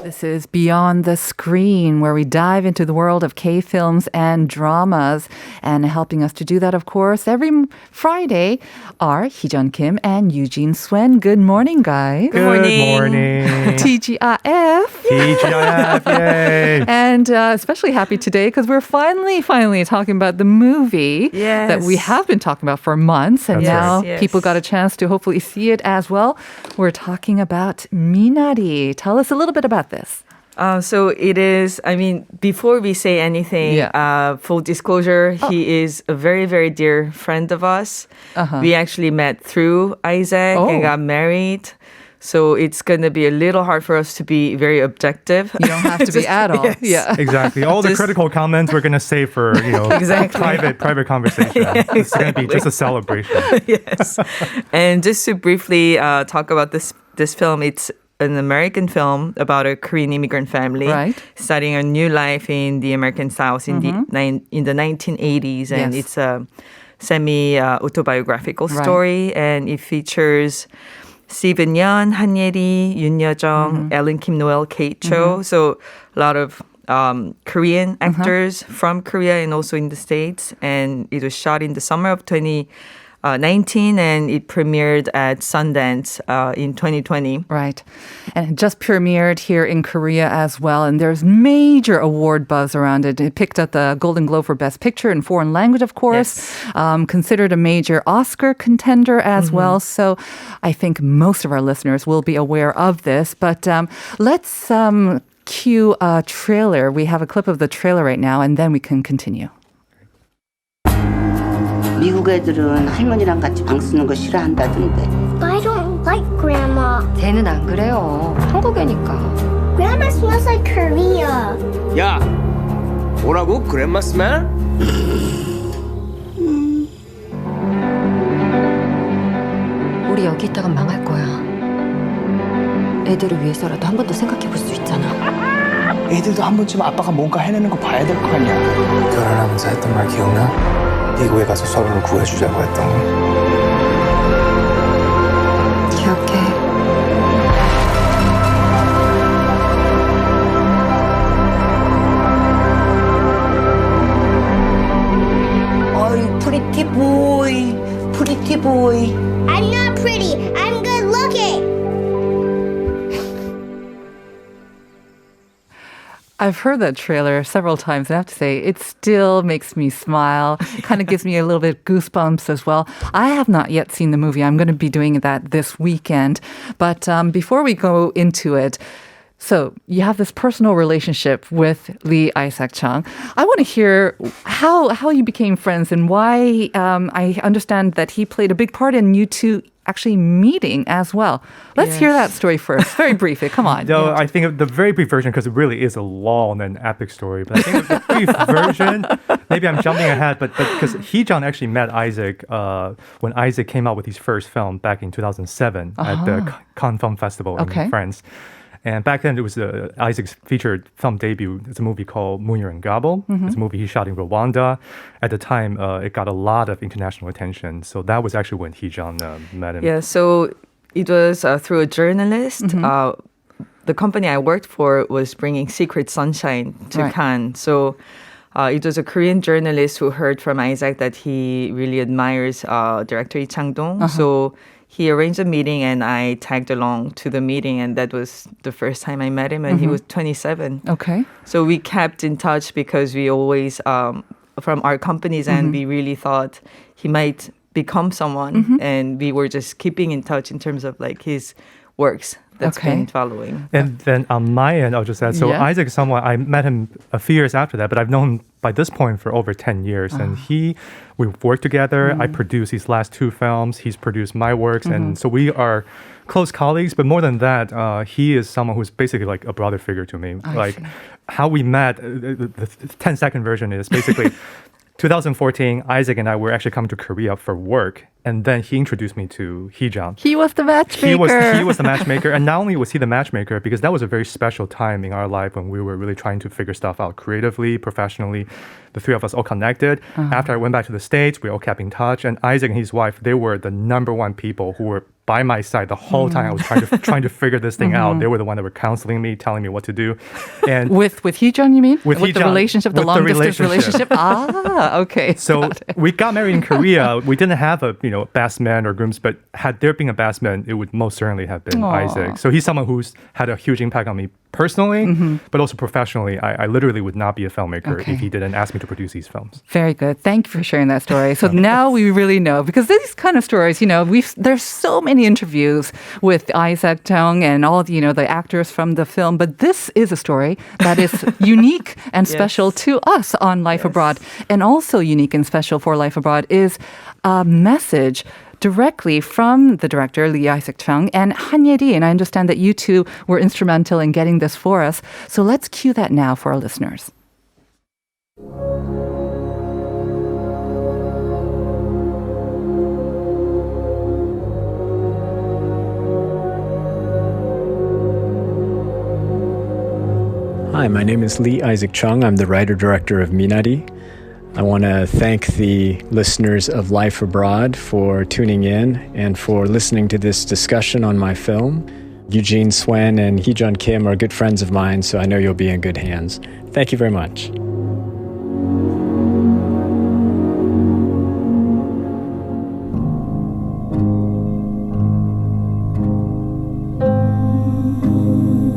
This is Beyond the Screen, where we dive into the world of K-films and dramas. And helping us to do that, of course, every Friday are Heejeon Kim and Eugene Suen. Good morning, guys. Good morning. TGIF. TGIF, yay. And especially happy today because we're finally talking about the movie that we have been talking about for months. And now people got a chance to hopefully see it as well. We're talking about Minari. Tell us a little bit about this. So it is, before we say anything, full disclosure, he is a very, very dear friend of us. We actually met through Isaac and got married. So it's going to be a little hard for us to be very objective. You don't have to be at all. Yes. Yeah. Exactly. All the critical comments we're going to save for, private conversation. Yeah, It's going to be just a celebration. Yes. And just to briefly talk about this film, it's an American film about a Korean immigrant family starting a new life in the American South in the 1980s. And it's a semi-autobiographical story. And it features Steven Yeun, Han Ye-ri, Yoon Yo-jung, Ellen Kim, Noel, Kate Cho. So a lot of Korean actors from Korea and also in the States. And it was shot in the summer of 2019 and it premiered at Sundance in 2020. Right. And it just premiered here in Korea as well. And there's major award buzz around it. It picked up the Golden Globe for Best Picture in Foreign Language, of course. Considered a major Oscar contender as well. So I think most of our listeners will be aware of this. But let's cue a trailer. We have a clip of the trailer right now, and then we can continue. 미국 애들은 할머니랑 같이 방 쓰는 거 싫어한다던데. I don't like Grandma. 쟤는 안 그래요. 한국애니까. Grandma smells like Korea. 야, 뭐라고? 그랜마 스멜? 우리 여기 있다가 망할 거야. 애들을 위해서라도 한 번 더 생각해 볼 수 있잖아. 애들도 한 번쯤 아빠가 뭔가 해내는 거 봐야 될 거 아니야. 결혼하면서 했던 말 기억나? 미국에 가서 서로를 구해주자고 했던 거. 기억해. 어이, 프리티 보이, 프리티 보이. I'm not pretty. I'm good looking. I've heard that trailer several times, and I have to say, it still makes me smile. Kind of gives me a little bit goosebumps as well. I have not yet seen the movie. I'm going to be doing that this weekend. But before we go into it, so you have this personal relationship with Isaac Chung. I want to hear how you became friends and why I understand that he played a big part in you two actually meeting as well. Let's hear that story first. Very briefly. Come on. No, I think of the very brief version, because it really is a long and epic story. But I think of the brief version, maybe I'm jumping ahead, but because Heejeon actually met Isaac when Isaac came out with his first film back in 2007 at the Cannes Film Festival in France. And back then, it was Isaac's featured film debut. It's a movie called Munir and Gabel. It's a movie he shot in Rwanda. At the time, it got a lot of international attention. So that was actually when Heejeon met him. Yeah, so it was through a journalist. The company I worked for was bringing Secret Sunshine to Cannes. So it was a Korean journalist who heard from Isaac that he really admires director Lee Chang-dong. So he arranged a meeting and I tagged along to the meeting, and that was the first time I met him, and he was 27. Okay. So we kept in touch because we always, from our company's end, we really thought he might become someone, and we were just keeping in touch in terms of like his works that's been following. And then on my end, I'll just add, so Isaac is someone, I met him a few years after that, but I've known him by this point for over 10 years. And we've worked together. I produced his last two films. He's produced my works. And so we are close colleagues. But more than that, he is someone who's basically like a brother figure to me. How we met, the 10-second version is basically 2014, Isaac and I were actually coming to Korea for work. And then he introduced me to Heejeon. He was the matchmaker. He was the matchmaker. And not only was he the matchmaker, because that was a very special time in our life when we were really trying to figure stuff out creatively, professionally. The three of us all connected. After I went back to the States, we all kept in touch. And Isaac and his wife, they were the number one people who were by my side the whole time I was trying to figure this thing out. They were the one that were counseling me, telling me what to do. And with Heejeon, you mean? With the Heejeon, relationship, the with long the distance relationship. Okay. So we got married in Korea. We didn't have a best man or grooms, but had there been a best man, it would most certainly have been Isaac. So he's someone who's had a huge impact on me personally, but also professionally. I literally would not be a filmmaker if he didn't ask me to produce these films. Very good. Thank you for sharing that story. So now we really know, because these kind of stories, there's so many interviews with Isaac Chung and all the actors from the film, but this is a story that is unique and special to us on Life Abroad, and also unique and special for Life Abroad is a message directly from the director, Isaac Chung, and Han Ye-ri. And I understand that you two were instrumental in getting this for us. So let's cue that now for our listeners. Hi, my name is Isaac Chung. I'm the writer-director of Minari. I want to thank the listeners of Life Abroad for tuning in and for listening to this discussion on my film. Eugene, Suen, and Heejeon Kim are good friends of mine, so I know you'll be in good hands. Thank you very much.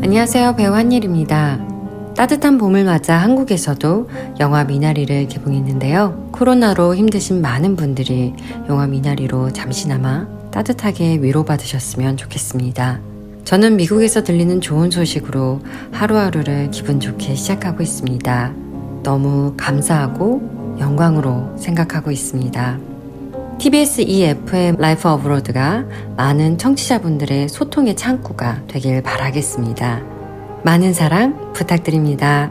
안녕하세요. 배우 한예리입니다. 따뜻한 봄을 맞아 한국에서도 영화 미나리를 개봉했는데요. 코로나로 힘드신 많은 분들이 영화 미나리로 잠시나마 따뜻하게 위로받으셨으면 좋겠습니다. 저는 미국에서 들리는 좋은 소식으로 하루하루를 기분 좋게 시작하고 있습니다. 너무 감사하고 영광으로 생각하고 있습니다. TBS EFM 라이프 어브로드가 많은 청취자분들의 소통의 창구가 되길 바라겠습니다. 많은 사랑 부탁드립니다.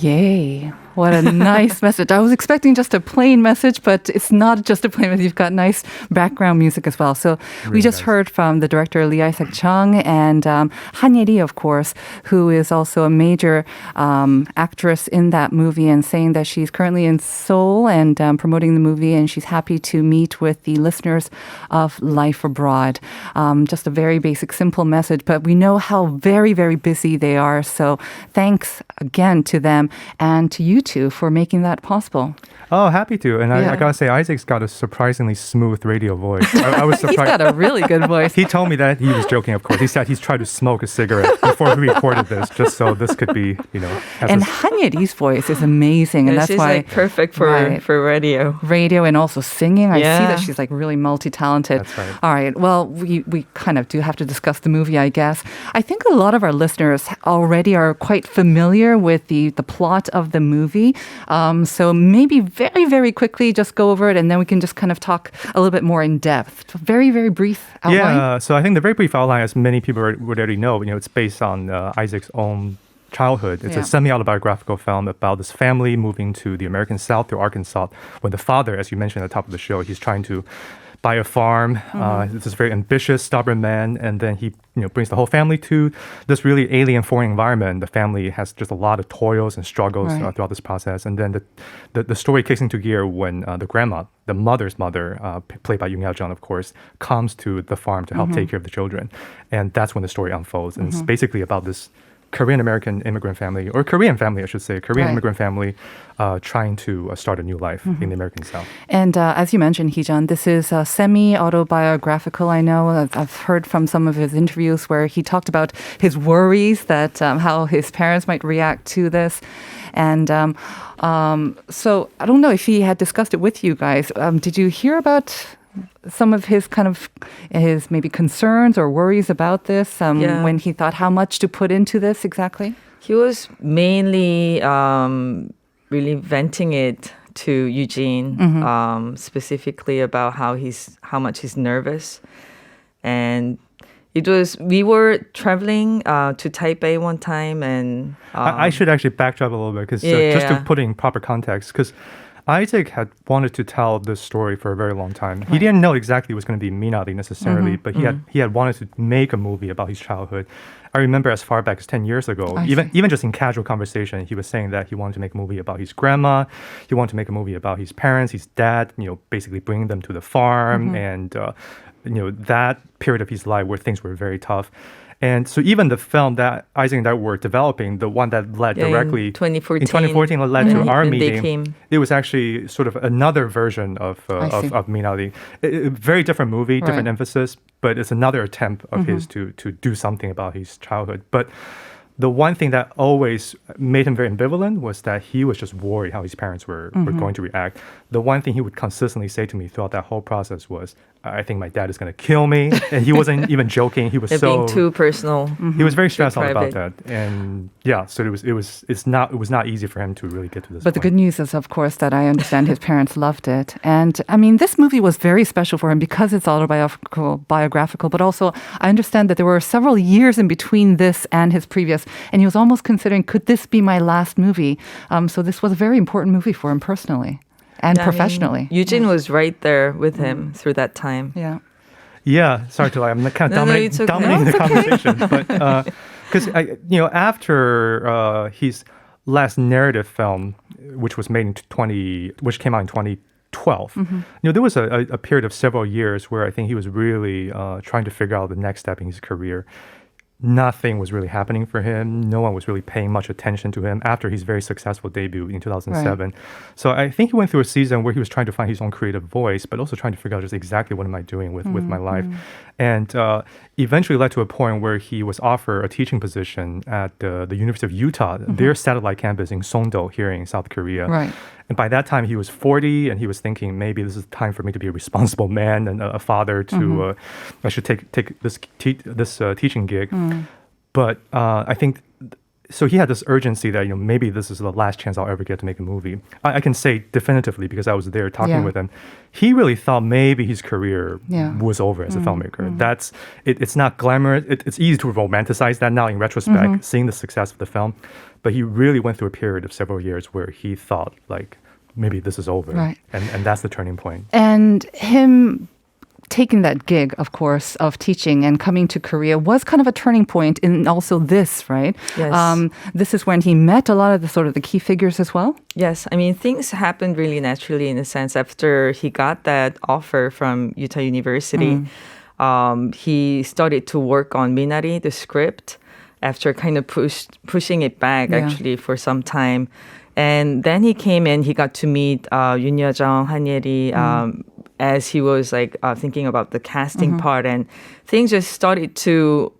Yay. What a nice message. I was expecting just a plain message, but it's not just a plain message. You've got nice background music as well. So we just heard from the director, Isaac Chung, and Han Ye-ri, of course, who is also a major actress in that movie, and saying that she's currently in Seoul and promoting the movie, and she's happy to meet with the listeners of Life Abroad. Just a very basic, simple message, but we know how very, very busy they are. So thanks again to them and to you two for making that possible. Oh, happy to. And I gotta say, Isaac's got a surprisingly smooth radio voice. I was surprised. He's got a really good voice. He told me that. He was joking, of course. He said he's tried to smoke a cigarette before we recorded this, just so this could be, And Han Ye-ri's voice is amazing. And that's she's why... like perfect for radio. Radio and also singing. I see that she's like really multi-talented. That's right. All right. Well, we kind of do have to discuss the movie, I guess. I think a lot of our listeners already are quite familiar with the plot of the movie. So maybe very, very quickly just go over it, and then we can just kind of talk a little bit more in depth. Very, very brief outline. Yeah, so I think the very brief outline, as many people would already know, it's based on Isaac's own childhood. It's a semi-autobiographical film about this family moving to the American South, to Arkansas, when the father, as you mentioned at the top of the show, he's trying to buy a farm. It's this very ambitious, stubborn man, and then he brings the whole family to this really alien, foreign environment. The family has just a lot of toils and struggles throughout this process. And then the story kicks into gear when the grandma, the mother's mother, played by Heejeon, of course, comes to the farm to help take care of the children. And that's when the story unfolds. And it's basically about this Korean-American immigrant family, or Korean family, I should say, immigrant family trying to start a new life in the American South. And as you mentioned, Heejeon, this is semi-autobiographical, I know. I've heard from some of his interviews where he talked about his worries that how his parents might react to this. And so I don't know if he had discussed it with you guys. Did you hear about some of his his maybe concerns or worries about this when he thought how much to put into this exactly? He was mainly really venting it to Eugene, specifically about how much he's nervous. And we were traveling to Taipei one time, and I should actually backtrack a little bit, because just to put in proper context, because Isaac had wanted to tell this story for a very long time. He didn't know exactly it was going to be Minari necessarily, but he had wanted to make a movie about his childhood. I remember as far back as 10 years ago, even just in casual conversation, he was saying that he wanted to make a movie about his grandma. He wanted to make a movie about his parents, his dad, basically bringing them to the farm and, that period of his life where things were very tough. And so even the film that Isaac and I were developing, the one that led directly in 2014 led to our when meeting, they came. it was actually sort of another version of Minari. Very different movie, different emphasis, but it's another attempt of his to do something about his childhood. But the one thing that always made him very ambivalent was that he was just worried how his parents were going to react. The one thing he would consistently say to me throughout that whole process was, I think my dad is going to kill me. And he wasn't even joking. He was being too personal. He was very stressed out about that. And so it was not easy for him to really get to this But point. the good news is, of course, that I understand his parents loved it. And I mean, this movie was very special for him because it's biographical, but also I understand that there were several years in between this and his previous, and he was almost considering, could this be my last movie? So this was a very important movie for him personally and professionally. Eugene was right there with him through that time. Yeah. Yeah, sorry to lie. I'm kind of dominating the conversation, but because after his last narrative film, which was made which came out in 2012, there was a period of several years where I think he was really trying to figure out the next step in his career. Nothing was really happening for him. No one was really paying much attention to him after his very successful debut in 2007. Right. So I think he went through a season where he was trying to find his own creative voice, but also trying to figure out just exactly what am I doing with my life. And eventually led to a point where he was offered a teaching position at the University of Utah, their satellite campus in Songdo here in South Korea. Right. And by that time, he was 40, and he was thinking, maybe this is time for me to be a responsible man and a father to, I should take this teaching gig. But I think, so he had this urgency that, maybe this is the last chance I'll ever get to make a movie. I can say definitively, because I was there talking with him, he really thought maybe his career was over as a filmmaker. It's not glamorous. It's easy to romanticize that now in retrospect, seeing the success of the film. But he really went through a period of several years where he thought, like, maybe this is over. Right. And that's the turning point. And him taking that gig, of course, of teaching and coming to Korea was kind of a turning point in also this, right? Yes. This is when he met a lot of the key figures as well? Yes. I mean, things happened really naturally in a sense. After he got that offer from Utah University, he started to work on Minari, the script, after kind of pushing it back actually for some time. And then he came in, he got to meet Yoon Yeojung, Han Ye-ri, as he was thinking about the casting part, and things just started to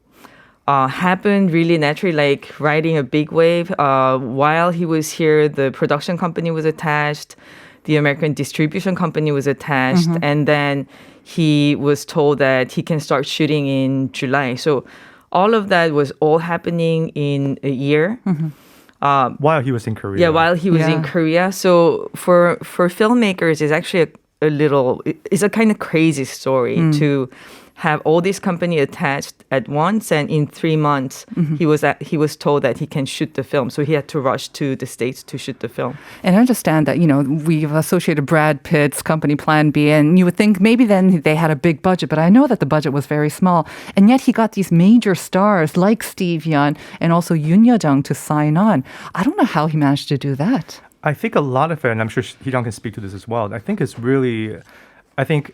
happen really naturally, like riding a big wave. While he was here, the production company was attached, the American distribution company was attached, and then he was told that he can start shooting in July. So all of that was all happening in a year. While he was in Korea. Yeah, while he was in Korea. So for filmmakers, it's actually it's a kind of crazy story to have all this company attached at once, and in 3 months he was told that he can shoot the film. So he had to rush to the States to shoot the film. And I understand that, we've associated Brad Pitt's company Plan B, and you would think maybe then they had a big budget, but I know that the budget was very small. And yet he got these major stars like Steve Yeun and also Yoon Yeojung to sign on. I don't know how he managed to do that. I think a lot of it, and I'm sure Heejeon can speak to this as well, I think it's really, I think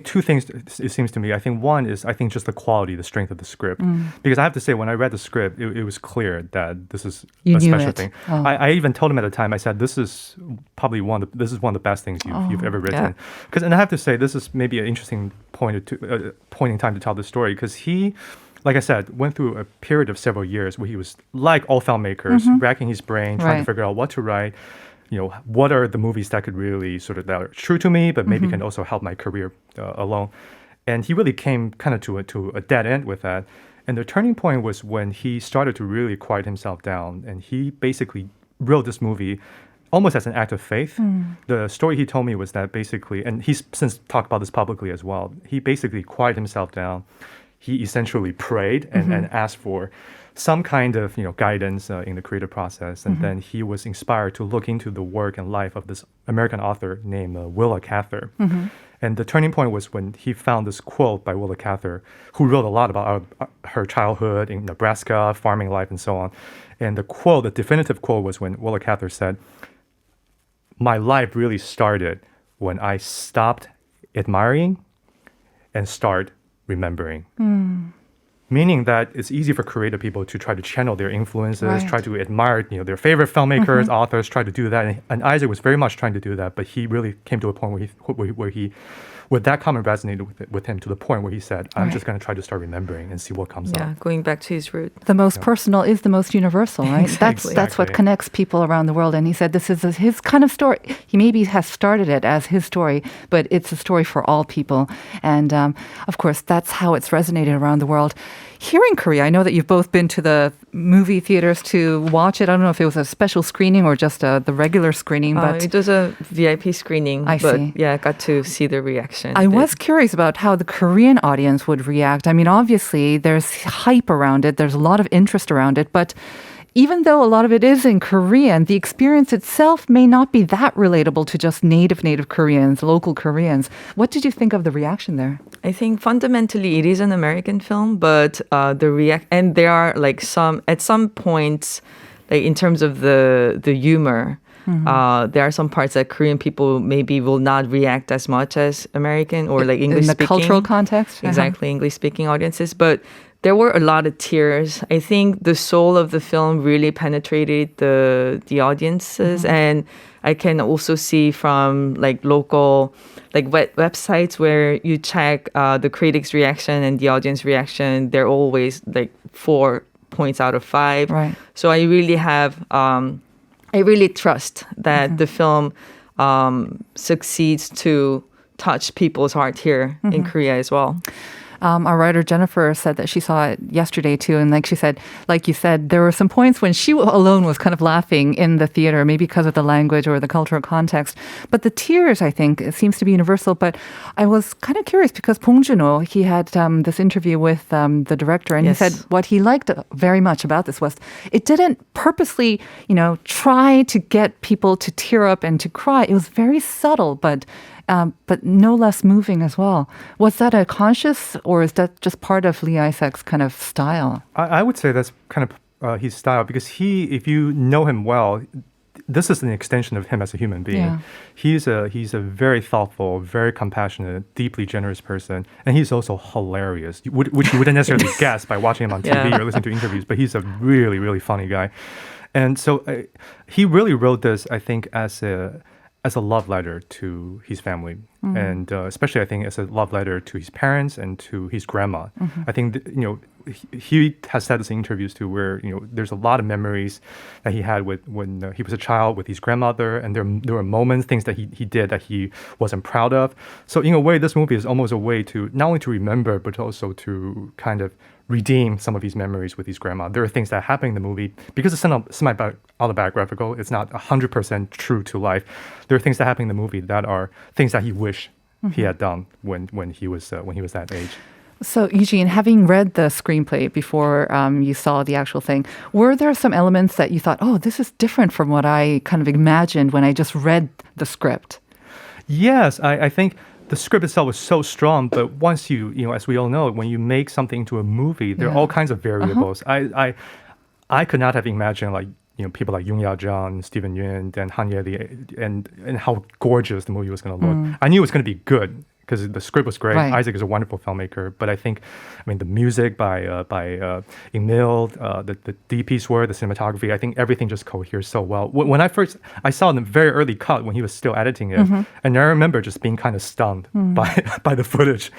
two things, it seems to me. I think one is, just the quality, the strength of the script. Because I have to say, when I read the script, it was clear that this is a special thing. Oh. I even told him at the time, I said, this is probably one of the best things you've ever written. And I have to say, this is maybe an interesting point in time to tell the story, because he, like I said, went through a period of several years where he was, like all filmmakers, racking his brain, trying to figure out what to write. What are the movies that could really that are true to me, but maybe can also help my career along. And he really came kind of to a dead end with that. And the turning point was when he started to really quiet himself down. And he basically wrote this movie almost as an act of faith. The story he told me was that basically, and he's since talked about this publicly as well, he basically quieted himself down. He essentially prayed and asked for some kind of guidance in the creative process, and then he was inspired to look into the work and life of this American author named Willa Cather. And the turning point was when he found this quote by Willa Cather, who wrote a lot about her childhood in Nebraska, farming life, and so on. And the definitive quote was when Willa Cather said, "My life really started when I stopped admiring and start remembering." Meaning that it's easy for creative people to try to channel their influences, try to admire their favorite filmmakers, authors, try to do that. And Isaac was very much trying to do that, but he really came to a point where that comment resonated with him to the point where he said, I'm just going to try to start remembering and see what comes up. Yeah, going back to his root. The most personal is the most universal, right? Exactly. That's what connects people around the world. And he said this is his kind of story. He maybe has started it as his story, but it's a story for all people. And of course, that's how it's resonated around the world. Here in Korea, I know that you've both been to the movie theaters to watch it. I don't know if it was a special screening or just the regular screening. But it was a VIP screening. I see. Yeah, I got to see the reaction. I was curious about how the Korean audience would react. I mean, obviously, there's hype around it. There's a lot of interest around it. But even though a lot of it is in Korean, the experience itself may not be that relatable to just native Koreans, local Koreans. What did you think of the reaction there? I think fundamentally it is an American film, but and there are at some points, like in terms of the humor, there are some parts that Korean people maybe will not react as much as American or like English speaking. In the cultural context? Exactly, English speaking audiences. But there were a lot of tears. I think the soul of the film really penetrated the audiences. And I can also see from local websites where you check the critics' reaction and the audience reaction, they're always 4 points out of 5. Right. So I really I really trust that the film succeeds to touch people's heart here in Korea as well. Our writer Jennifer said that she saw it yesterday too. And like she said, like you said, there were some points when she alone was kind of laughing in the theater, maybe because of the language or the cultural context. But the tears, I think, it seems to be universal. But I was kind of curious because Bong Joon-ho, he had this interview with the director, and he said what he liked very much about this was it didn't purposely, try to get people to tear up and to cry. It was very subtle, but no less moving as well. Was that a conscious, or is that just part of Lee Isaac's kind of style? I would say that's kind of his style, because if you know him well, this is an extension of him as a human being. Yeah. He's a very thoughtful, very compassionate, deeply generous person, and he's also hilarious, which you wouldn't necessarily guess by watching him on TV or listening to interviews, but he's a really, really funny guy. And so he really wrote this, I think, as a love letter to his family, and especially I think as a love letter to his parents and to his grandma. I think he has said this in interviews too, where there's a lot of memories that he had when he was a child with his grandmother, and there were moments, things that he did that he wasn't proud of. So in a way, this movie is almost a way to not only to remember, but also to kind of redeem some of his memories with his grandma. There are things that happen in the movie, because it's semi-autobiographical, it's not 100% true to life. There are things that happen in the movie that are things that he wished he had done when he was that age. So, Eugene, having read the screenplay before you saw the actual thing, were there some elements that you thought, oh, this is different from what I kind of imagined when I just read the script? Yes, I think the script itself was so strong, but once you as we all know, when you make something into a movie, there are all kinds of variables. I could not have imagined people like Yoon Ya-jeon, Steven Yeun, and Han Ye-ri, and how gorgeous the movie was going to look. I knew it was going to be good because the script was great. Right. Isaac is a wonderful filmmaker, but I mean, the music by Emil, the DP's work, the cinematography, I think everything just coheres so well. When I saw in the very early cut when he was still editing it, and I remember just being kind of stunned by the footage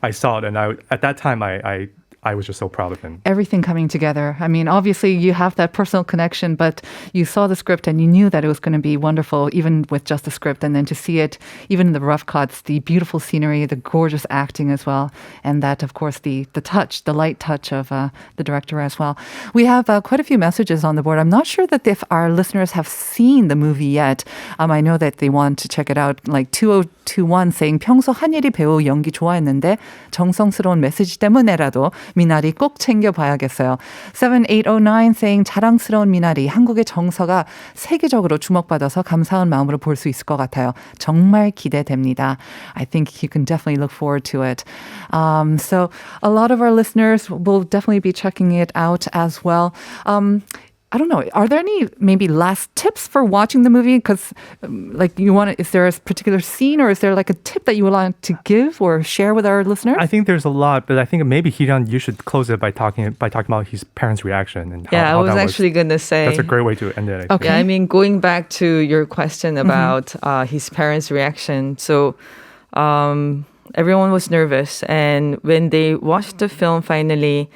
I saw it, and at that time I was just so proud of him. Everything coming together. I mean, obviously you have that personal connection, but you saw the script and you knew that it was going to be wonderful, even with just the script. And then to see it, even in the rough cuts, the beautiful scenery, the gorgeous acting as well. And that, of course, the touch, the light touch of the director as well. We have quite a few messages on the board. I'm not sure that if our listeners have seen the movie yet. I know that they want to check it out. Like 2021 saying 평소 한예리 배우 연기 좋아했는데 정성스러운 메시지 때문에라도 미나리 꼭 챙겨봐야겠어요. 7809 saying 자랑스러운 미나리, 한국의 정서가 세계적으로 주목받아서 감사한 마음으로 볼 수 있을 것 같아요. 정말 기대됩니다. I think you can definitely look forward to it. So a lot of our listeners will definitely be checking it out as well. I don't know. Are there any maybe last tips for watching the movie? Because is there a particular scene or is there like a tip that you would like to give or share with our listeners? I think there's a lot, but I think maybe Heejeon, you should close it by talking about his parents' reaction and how I was that actually going to say. That's a great way to end it. Okay. Yeah, I mean, going back to your question about his parents' reaction. So everyone was nervous. And when they watched the film finally,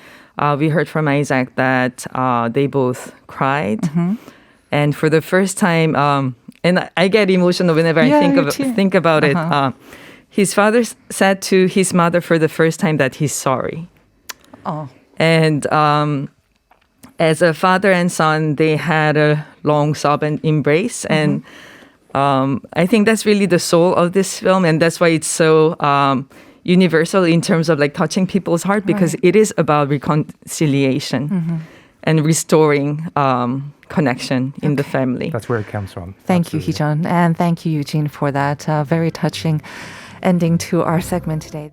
we heard from Isaac that they both cried. And for the first time, and I get emotional whenever I think about it. His father said to his mother for the first time that he's sorry. Oh. And as a father and son, they had a long sob and embrace. And I think that's really the soul of this film. And that's why it's so universal in terms of like touching people's heart, because it is about reconciliation and restoring connection in the family. That's where it comes from. Thank you, Heejeon. And thank you, Eugene, for that very touching ending to our segment today.